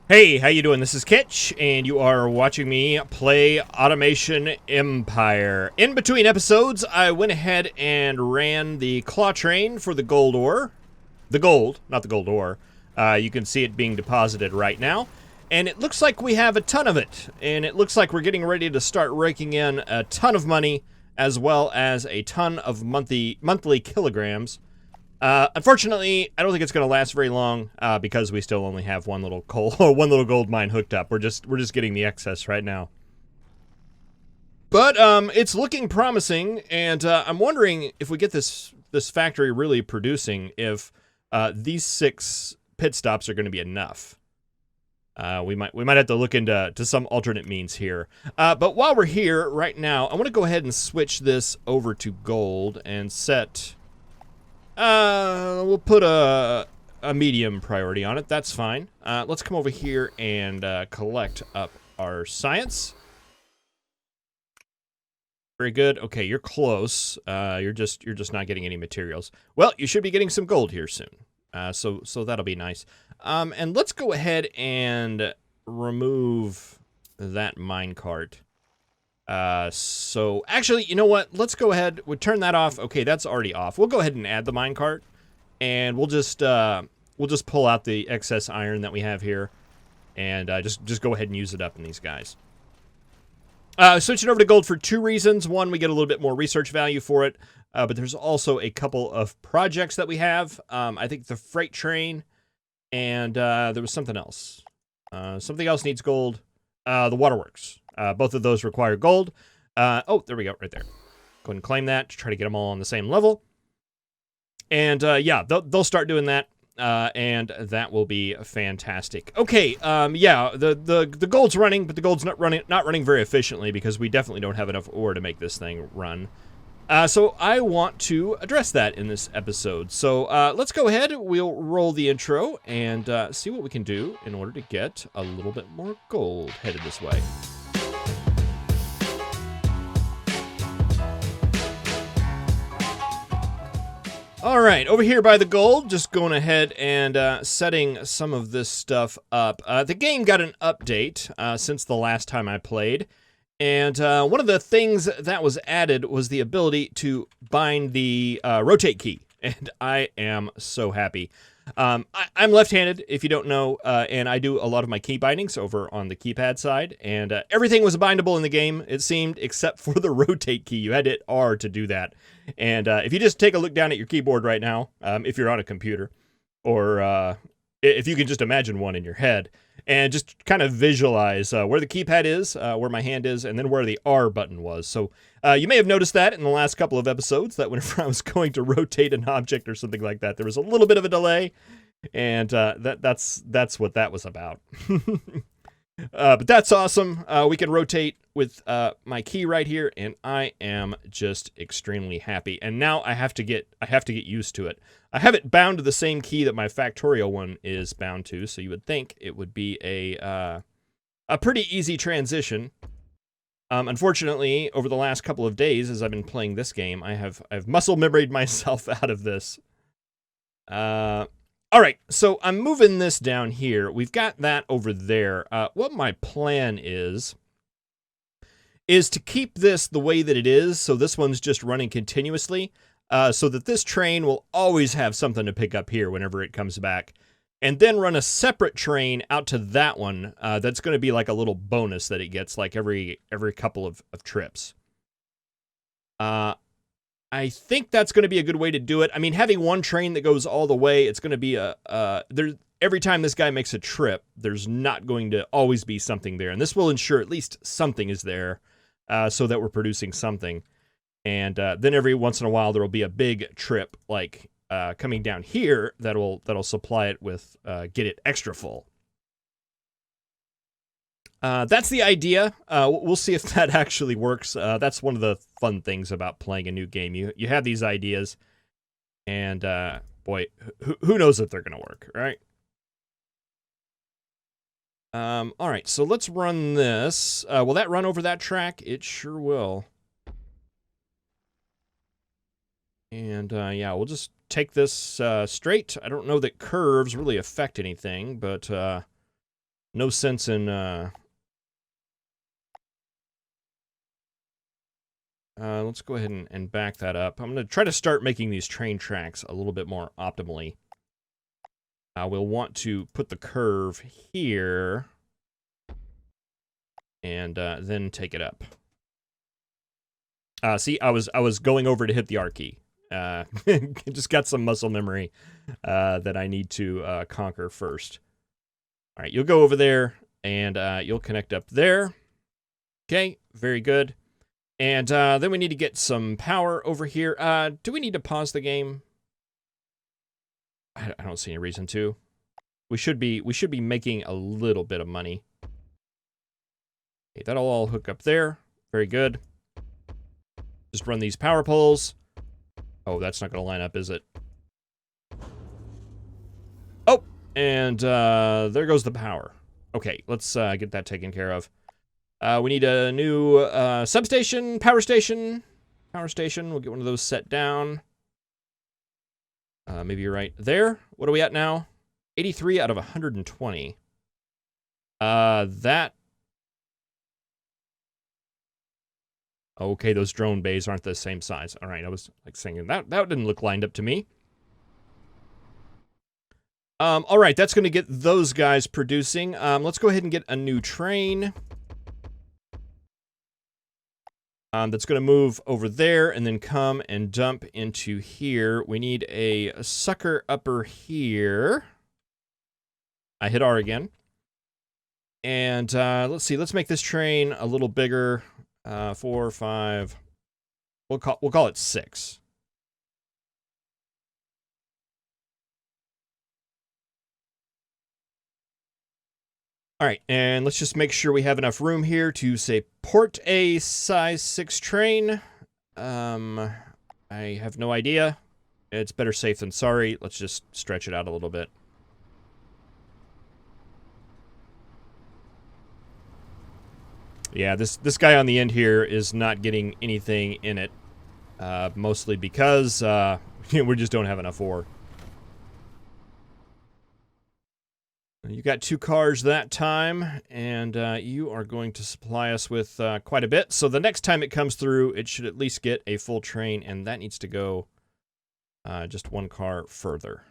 Hey, how you doing? This is Kitch, and you are watching me play Automation Empire. In between episodes, I went ahead and ran the claw train for the gold ore. The gold, not the gold ore. You can see it being deposited right now. And it looks like we have a ton of it. And it looks like we're getting ready to start raking in a ton of money, as well as a ton of monthly kilograms. Unfortunately, I don't think it's going to last very long because we still only have one little one little gold mine hooked up. We're just getting the excess right now. But it's looking promising, and I'm wondering if we get this factory really producing, if these 6 pit stops are going to be enough. We might have to look into some alternate means here. But while we're here right now, I want to go ahead and switch this over to gold and set. We'll put a medium priority on it. That's fine. Let's come over here and collect up our science. Very good. Okay, you're close. You're just not getting any materials. Well, you should be getting some gold here soon. So that'll be nice. And let's go ahead and remove that minecart. So actually, you know what? Let's go ahead. We'll turn that off. Okay, that's already off. We'll go ahead and add the minecart, and we'll just pull out the excess iron that we have here, and just go ahead and use it up in these guys. Switching over to gold for 2 reasons. One, we get a little bit more research value for it, but there's also a couple of projects that we have. I think the freight train, and there was something else. Something else needs gold. The waterworks. Both of those require gold. Oh, there we go, right there. Go ahead and claim that to try to get them all on the same level. And yeah, they'll start doing that, and that will be fantastic. Okay, yeah, the gold's running, but the gold's not running very efficiently because we definitely don't have enough ore to make this thing run. So I want to address that in this episode. So let's go ahead. We'll roll the intro and see what we can do in order to get a little bit more gold headed this way. All right, over here by the gold, just going ahead and setting some of this stuff up. The game got an update since the last time I played. And one of the things that was added was the ability to bind the rotate key. And I am so happy. I'm left-handed, if you don't know, and I do a lot of my key bindings over on the keypad side. And everything was bindable in the game, it seemed, except for the rotate key. You had to hit R to do that. And if you just take a look down at your keyboard right now, if you're on a computer, or if you can just imagine one in your head, and just kind of visualize where the keypad is, where my hand is, and then where the R button was. So you may have noticed that in the last couple of episodes, that whenever I was going to rotate an object or something like that, there was a little bit of a delay, and that's what that was about. But that's awesome. We can rotate with my key right here, and I am just extremely happy. And now I have to get used to it. I have it bound to the same key that my Factorial one is bound to, so you would think it would be a pretty easy transition. Unfortunately, over the last couple of days, as I've been playing this game, I've muscle memoried myself out of this. All right, so I'm moving this down here. We've got that over there. What my plan is to keep this the way that it is, so this one's just running continuously, so that this train will always have something to pick up here whenever it comes back, and then run a separate train out to that one that's going to be like a little bonus that it gets like every couple of trips. I think that's going to be a good way to do it. I mean, having one train that goes all the way, it's going to be every time this guy makes a trip, there's not going to always be something there. And this will ensure at least something is there, so that we're producing something. And then every once in a while, there will be a big trip, like coming down here, that'll supply it with, get it extra full. That's the idea. We'll see if that actually works. That's one of the fun things about playing a new game. You have these ideas, and boy, who knows if they're going to work, right? All right, so let's run this. Will that run over that track? It sure will. And yeah, we'll just take this straight. I don't know that curves really affect anything, but No sense in, let's go ahead and back that up. I'm going to try to start making these train tracks a little bit more optimally. We'll want to put the curve here and then take it up. See, I was going over to hit the R key. Just got some muscle memory that I need to conquer first. All right, you'll go over there and you'll connect up there. Okay, very good. And then we need to get some power over here. Do we need to pause the game? I don't see any reason to. We should be making a little bit of money. Okay, that'll all hook up there. Very good. Just run these power poles. Oh, that's not going to line up, is it? Oh, and there goes the power. Okay, let's get that taken care of. We need a new substation, power station. Power station, we'll get one of those set down. Maybe right there. What are we at now? 83 out of 120. That... Okay, those drone bays aren't the same size. All right, I was like saying that didn't look lined up to me. All right, that's going to get those guys producing. Let's go ahead and get a new train. That's going to move over there and then come and dump into here. We need a sucker upper here. I hit R again. And let's see, let's make this train a little bigger. 4, 5. We'll call it 6. All right, and let's just make sure we have enough room here to support a size 6 train. I have no idea. It's better safe than sorry. Let's just stretch it out a little bit. Yeah, this guy on the end here is not getting anything in it, mostly because we just don't have enough ore. You got 2 cars that time, and you are going to supply us with quite a bit. So the next time it comes through, it should at least get a full train, and that needs to go just 1 car further.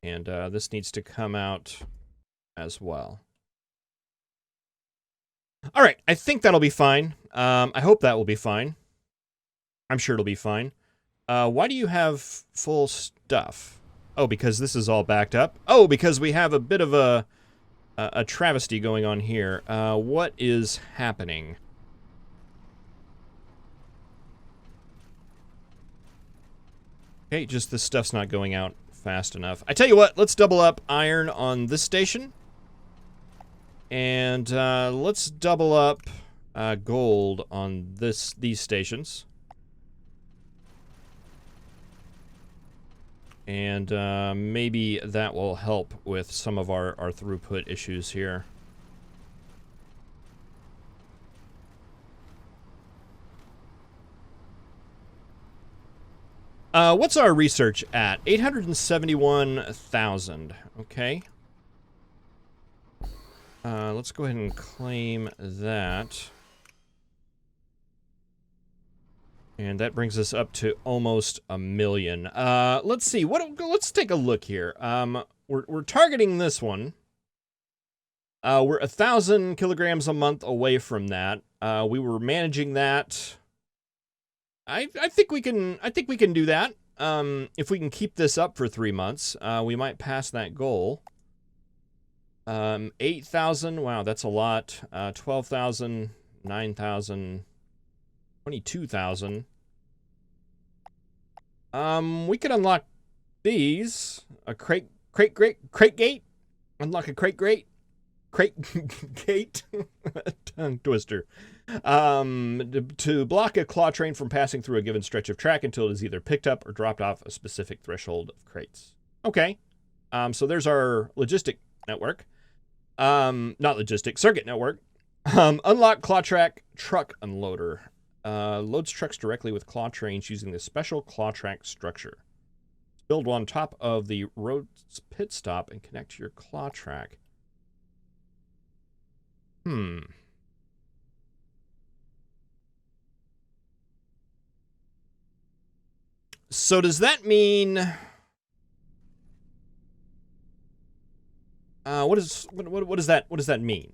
And this needs to come out as well. All right, I think that'll be fine. I hope that will be fine. I'm sure it'll be fine. Why do you have full stuff? Oh, because this is all backed up. Oh, because we have a bit of a travesty going on here. What is happening? Okay, just this stuff's not going out fast enough. I tell you what, let's double up iron on this station. And let's double up gold on these stations. And maybe that will help with some of our throughput issues here. What's our research at? 871,000. Okay. Let's go ahead and claim that. And that brings us up to almost 1 million. Let's see. Let's take a look here. We're targeting this one. We're 1,000 kilograms a month away from that. We were managing that. I think we can do that. If we can keep this up for 3 months, we might pass that goal. 8,000. Wow, that's a lot. 12,000, 9,000, 22,000. We could unlock these. A crate gate. Unlock a crate gate. Tongue twister. To block a claw train from passing through a given stretch of track until it is either picked up or dropped off a specific threshold of crates. Okay. So there's our logistic network. Not logistic, circuit network. Unlock claw track truck unloader. Loads trucks directly with claw trains using the special claw track structure. Build one on top of the road's pit stop and connect to your claw track. So does that mean... what does that mean?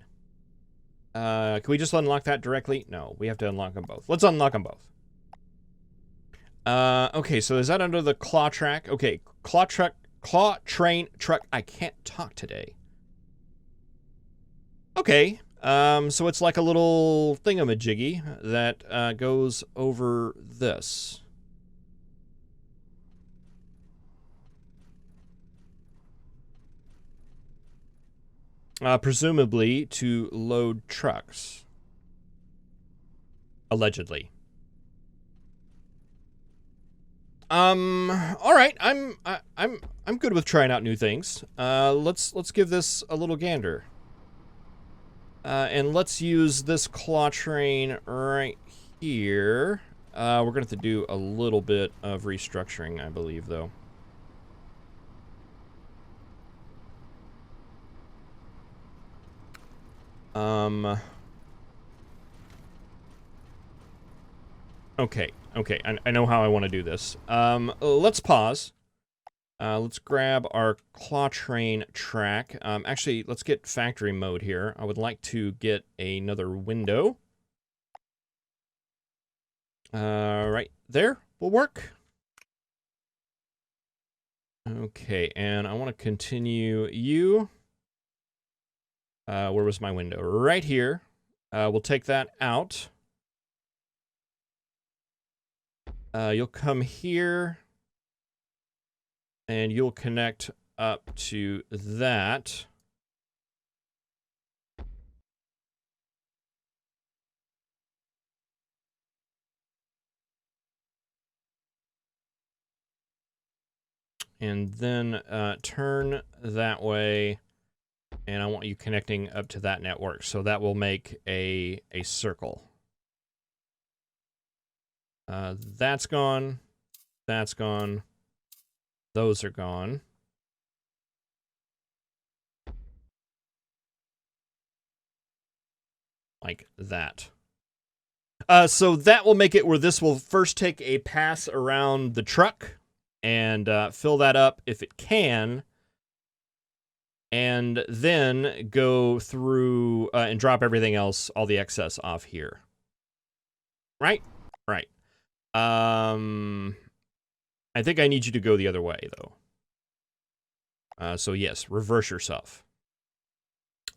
Can we just unlock that directly? No, we have to unlock them both. Let's unlock them both. Okay, so is that under the claw track? Okay, claw train truck. I can't talk today. Okay, so it's like a little thingamajiggy that goes over this. Presumably to load trucks. Allegedly. All right. I'm good with trying out new things. Let's give this a little gander. And let's use this claw train right here. We're gonna have to do a little bit of restructuring, I believe, though. Okay, I know how I want to do this. Let's pause. Let's grab our claw train track. Actually, let's get factory mode here. I would like to get another window. Right there will work. Okay, and I want to continue you. Where was my window? Right here. We'll take that out. You'll come here. And you'll connect up to that. And then turn that way. And I want you connecting up to that network. So that will make a circle. That's gone. That's gone. Those are gone. Like that. So that will make it where this will first take a pass around the truck and fill that up if it can. And then go through and drop everything else, all the excess off here. Right? Right. I think I need you to go the other way, though. So yes, reverse yourself.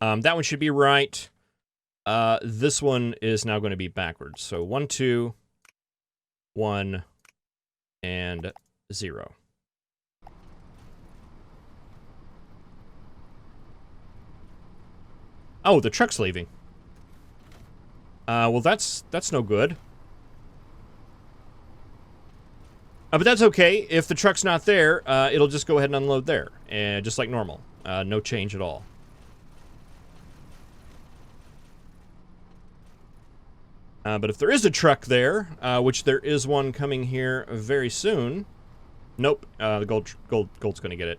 That one should be right. This one is now going to be backwards. So 1, 2, 1, and 0. Oh, the truck's leaving. Well, that's no good. But that's okay. If the truck's not there, it'll just go ahead and unload there, just like normal. No change at all. But if there is a truck there, which there is one coming here very soon, nope, the gold's going to get it.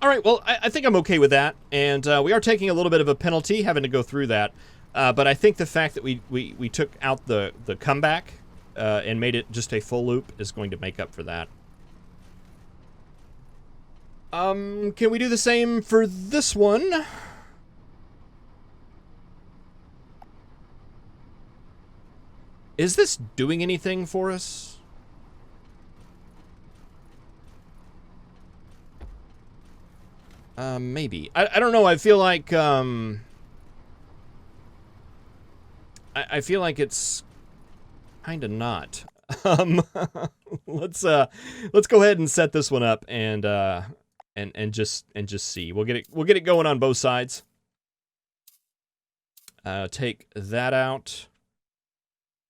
All right, well, I think I'm okay with that, and we are taking a little bit of a penalty having to go through that, but I think the fact that we took out the comeback and made it just a full loop is going to make up for that. Can we do the same for this one? Is this doing anything for us? Maybe. I don't know. I feel like, I feel like it's kind of not. Let's go ahead and set this one up and just see. We'll get it going on both sides. Take that out.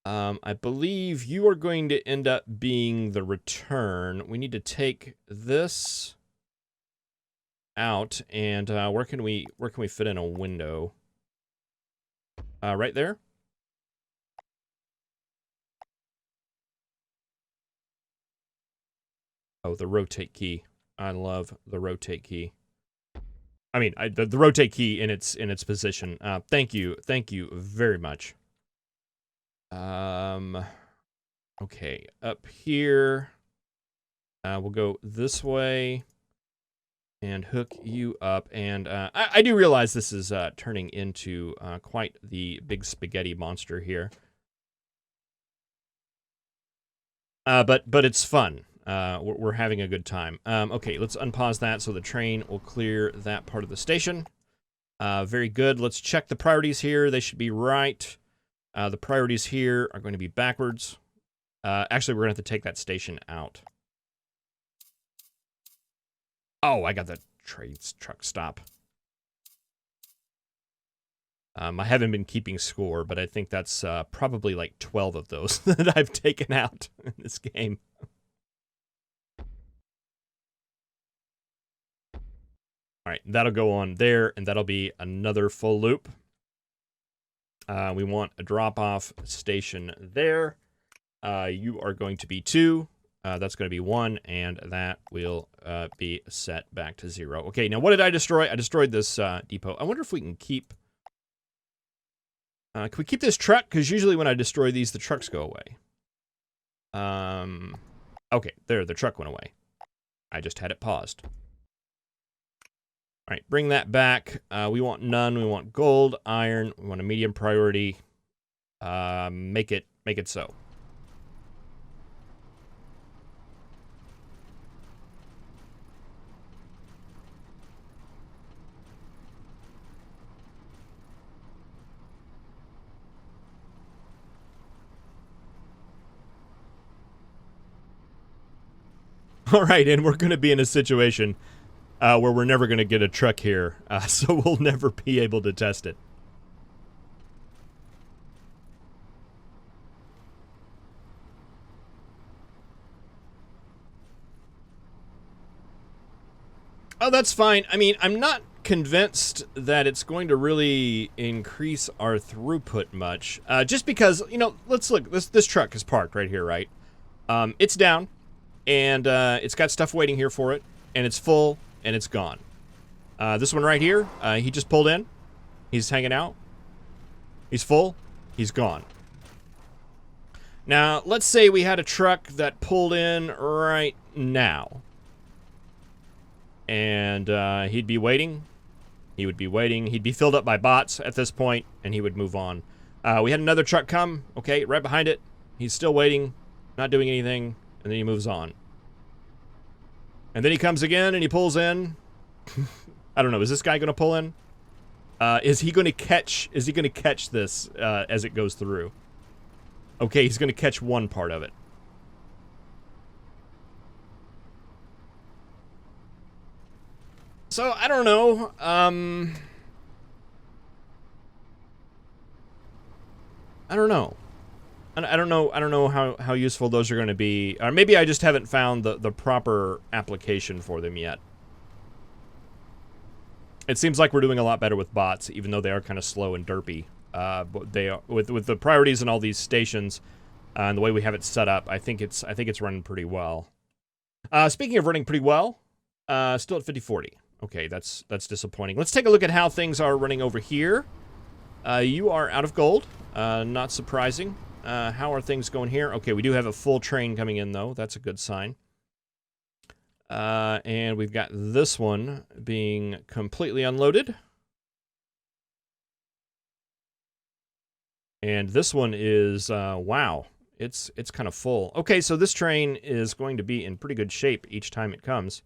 I believe you are going to end up being the return. We need to take this out, and where can we fit in a window? Right there. Oh, the rotate key. I love the rotate key. I mean, the rotate key in its position. Thank you very much. Okay, up here. We'll go this way and hook you up. And I do realize this is turning into quite the big spaghetti monster here. But it's fun. We're having a good time. Okay, let's unpause that so the train will clear that part of the station. Very good. Let's check the priorities here. They should be right. The priorities here are going to be backwards. Actually, we're going to have to take that station out. Oh, I got the train's truck stop. I haven't been keeping score, but I think that's probably like 12 of those that I've taken out in this game. All right, that'll go on there, and that'll be another full loop. We want a drop-off station there. You are going to be 2. That's going to be 1, and that will be set back to 0. Okay, now what did I destroy? I destroyed this depot. I wonder if we can keep... can we keep this truck? Because usually when I destroy these, the trucks go away. Okay, there, the truck went away. I just had it paused. All right, bring that back. We want none. We want gold, iron. We want a medium priority. Make it so. All right, and we're going to be in a situation where we're never going to get a truck here, so we'll never be able to test it. Oh, that's fine. I mean, I'm not convinced that it's going to really increase our throughput much, just because, you know, let's look. This truck is parked right here, right? It's down, and it's got stuff waiting here for it, and it's full, and it's gone. This one right here, he just pulled in. He's hanging out. He's full. He's gone. Now, let's say we had a truck that pulled in right now. And he'd be waiting. He would be waiting. He'd be filled up by bots at this point, and he would move on. We had another truck come. Okay, right behind it. He's still waiting, not doing anything, and then he moves on. And then he comes again, and he pulls in. I don't know. Is this guy going to pull in? Is he going to catch? Is he going to catch this as it goes through? Okay, he's going to catch one part of it. So I don't know. I don't know. I don't know how useful those are going to be. Or maybe I just haven't found the proper application for them yet. It seems like we're doing a lot better with bots, even though they are kind of slow and derpy. But they are, with the priorities and all these stations, and the way we have it set up, I think it's running pretty well. Speaking of running pretty well, still at 50-40. Okay, that's disappointing. Let's take a look at how things are running over here. You are out of gold. Not surprising. How are things going here? Okay, we do have a full train coming in, though. That's a good sign. And we've got this one being completely unloaded. And this one is, wow, it's kind of full. Okay, so this train is going to be in pretty good shape each time it comes.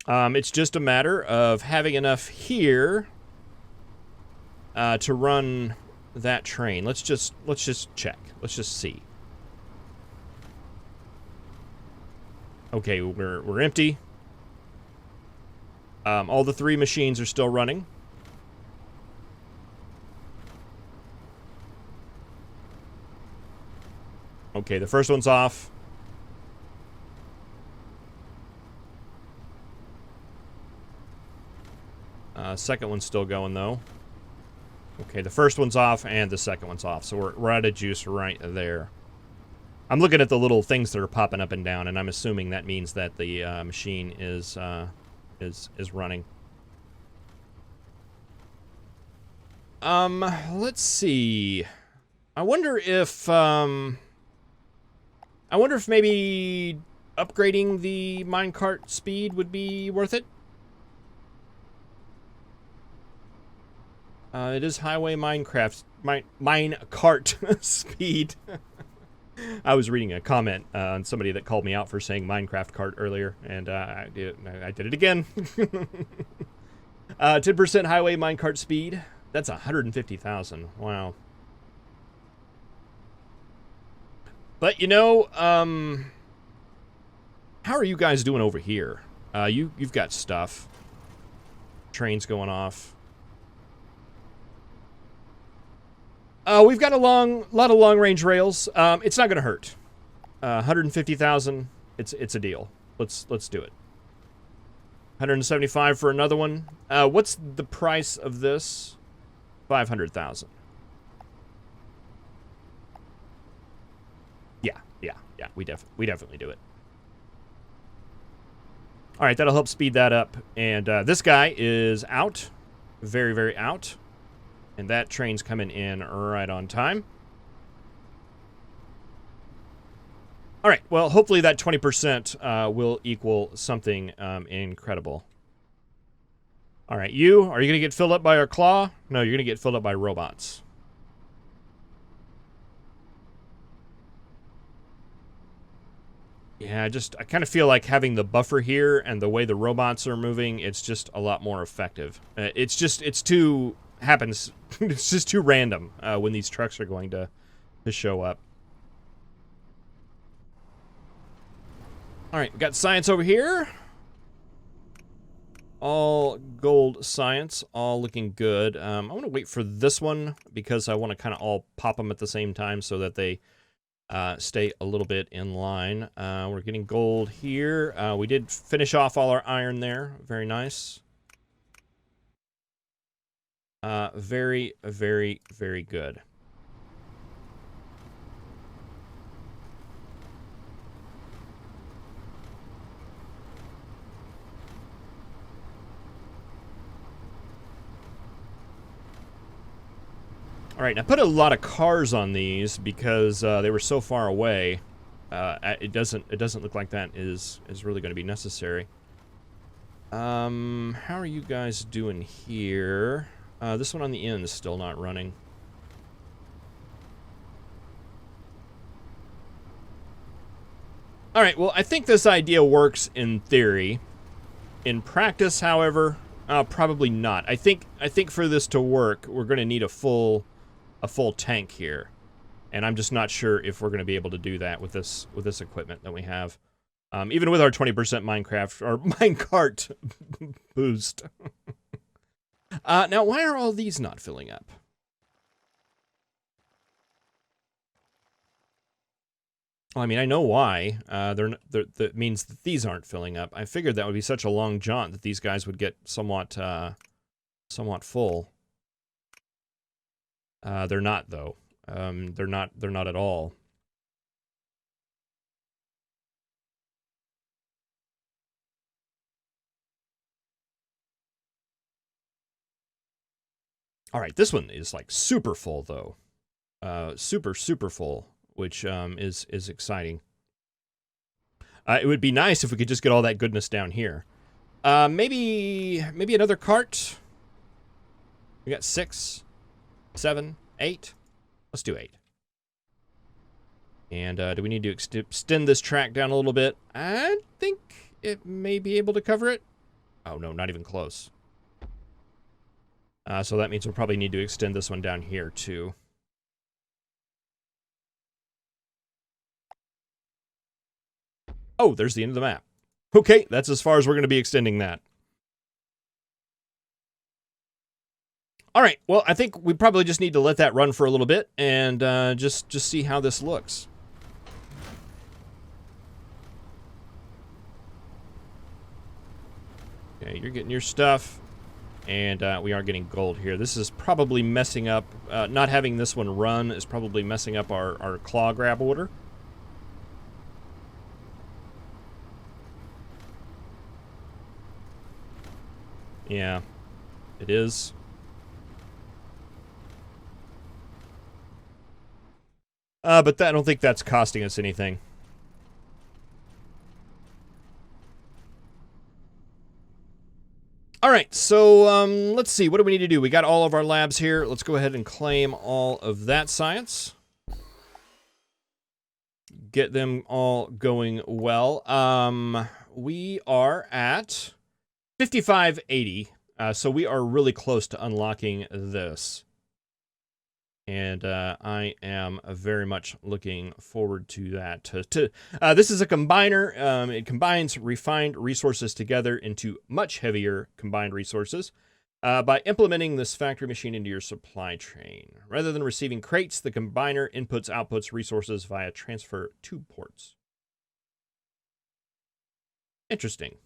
It's just a matter of having enough here to run that train. Let's just check. Let's just see. Okay, we're empty. All the 3 machines are still running. Okay, the first one's off. Second one's still going, though. Okay, the first one's off, and the second one's off. So we're out of juice right there. I'm looking at the little things that are popping up and down, and I'm assuming that means that the machine is running. Let's see. I wonder if maybe upgrading the minecart speed would be worth it. It is highway minecart speed. I was reading a comment on somebody that called me out for saying Minecraft cart earlier, and I did it again. 10% highway minecart speed. That's 150,000. Wow. But you know, how are you guys doing over here? You've got stuff. Trains going off. We've got a lot of long-range rails. It's not gonna hurt. 150,000. It's a deal. Let's do it. 175 for another one. What's the price of this? 500,000. Yeah. We definitely do it. All right, that'll help speed that up. And this guy is out, very out. And that train's coming in right on time. All right, well, hopefully that 20% will equal something incredible. All right, are you going to get filled up by our claw? No, you're going to get filled up by robots. Yeah, I kind of feel like having the buffer here and the way the robots are moving, it's just a lot more effective. It's just too random when these trucks are going to show up. All right, we got science over here. All gold science, all looking good. I want to wait for this one because I want to kind of all pop them at the same time so that they stay a little bit in line. We're getting gold here. We did finish off all our iron there. Very nice. Very good. All right, I put a lot of cars on these because they were so far away. It doesn't look like that is really going to be necessary. How are you guys doing here? This one on the end is still not running. All right, well, I think this idea works in theory. In practice, however, probably not. I think for this to work, we're going to need a full tank here, and I'm just not sure if we're going to be able to do that with this equipment that we have. Even with our 20% Minecraft or minecart boost. Now, why are all these not filling up? Well, I mean, I know why. That means that these aren't filling up. I figured that would be such a long jaunt that these guys would get somewhat full. They're not, though. They're not at all. All right, this one is like super full though. Super full, which is exciting. It would be nice if we could just get all that goodness down here. Maybe another cart. We got 6, 7, 8. Let's do 8. And do we need to extend this track down a little bit? I think it may be able to cover it. Oh no, not even close. So that means we'll probably need to extend this one down here too. Oh, there's the end of the map. Okay, that's as far as we're going to be extending that. All right, well, I think we probably just need to let that run for a little bit and just see how this looks. Okay, you're getting your stuff. And we are getting gold here. This is probably messing up, not having this one run is probably messing up our claw grab order. Yeah, it is. But I don't think that's costing us anything. All right, so let's see. What do we need to do? We got all of our labs here. Let's go ahead and claim all of that science. Get them all going well. We are at 5580, so we are really close to unlocking this. And I am very much looking forward to that. This is a combiner. It combines refined resources together into much heavier combined resources by implementing this factory machine into your supply chain. Rather than receiving crates, the combiner outputs resources via transfer tube ports. Interesting.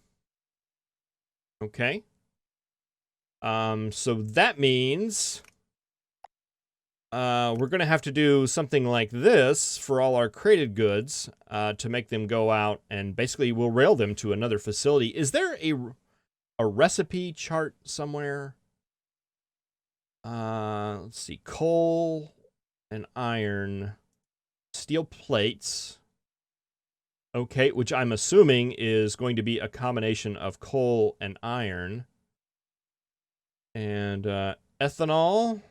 Okay. So that means... we're going to have to do something like this for all our crated goods to make them go out, and basically we'll rail them to another facility. Is there a recipe chart somewhere? Let's see. Coal and iron. Steel plates. Okay, which I'm assuming is going to be a combination of coal and iron. And ethanol.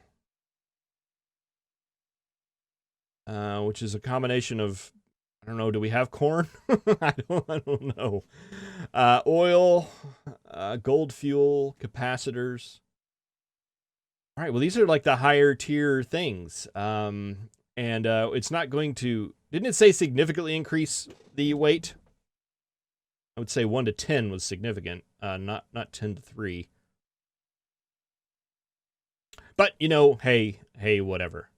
Which is a combination of, I don't know, do we have corn? I don't know. Oil, gold fuel, capacitors. All right, well, these are like the higher tier things. And it's not going to, didn't it say significantly increase the weight? I would say 1 to 10 was significant, not 10 to 3. But, you know, hey, whatever.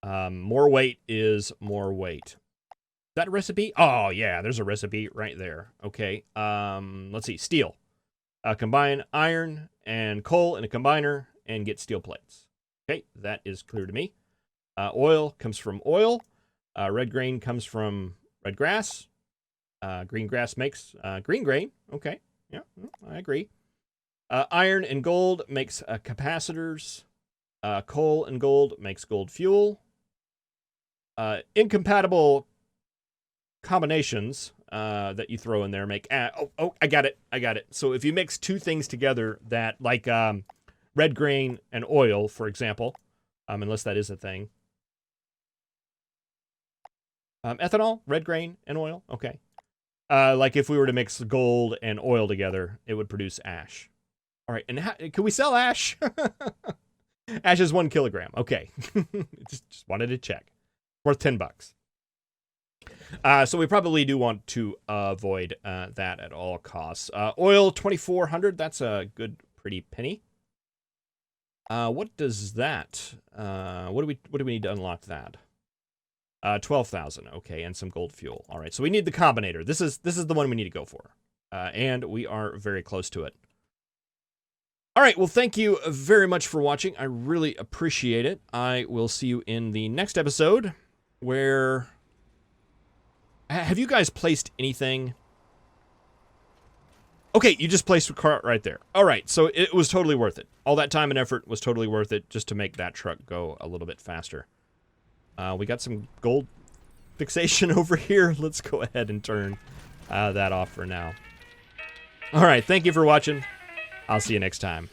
More weight is more weight. Is that a recipe? Oh, yeah, there's a recipe right there. Okay, let's see. Steel. Combine iron and coal in a combiner and get steel plates. Okay, that is clear to me. Oil comes from oil. Red grain comes from red grass. Green grass makes green grain. Okay, yeah, I agree. Iron and gold makes capacitors. Coal and gold makes gold fuel. Incompatible combinations that you throw in there make... I got it. So if you mix two things together that, like red grain and oil, for example, unless that is a thing. Ethanol, red grain, and oil. Okay. Like if we were to mix gold and oil together, it would produce ash. All right, and can we sell ash? Ash is 1 kilogram. Okay. just wanted to check. Worth $10. So we probably do want to avoid that at all costs. Oil 2,400. That's a good, pretty penny. What does that? What do we need to unlock that? 12,000. Okay, and some gold fuel. All right. So we need the combinator. This is the one we need to go for, and we are very close to it. All right, well, thank you very much for watching. I really appreciate it. I will see you in the next episode, where... Have you guys placed anything? Okay, you just placed a cart right there. All right, so it was totally worth it. All that time and effort was totally worth it just to make that truck go a little bit faster. We got some gold fixation over here. Let's go ahead and turn that off for now. All right, thank you for watching. I'll see you next time.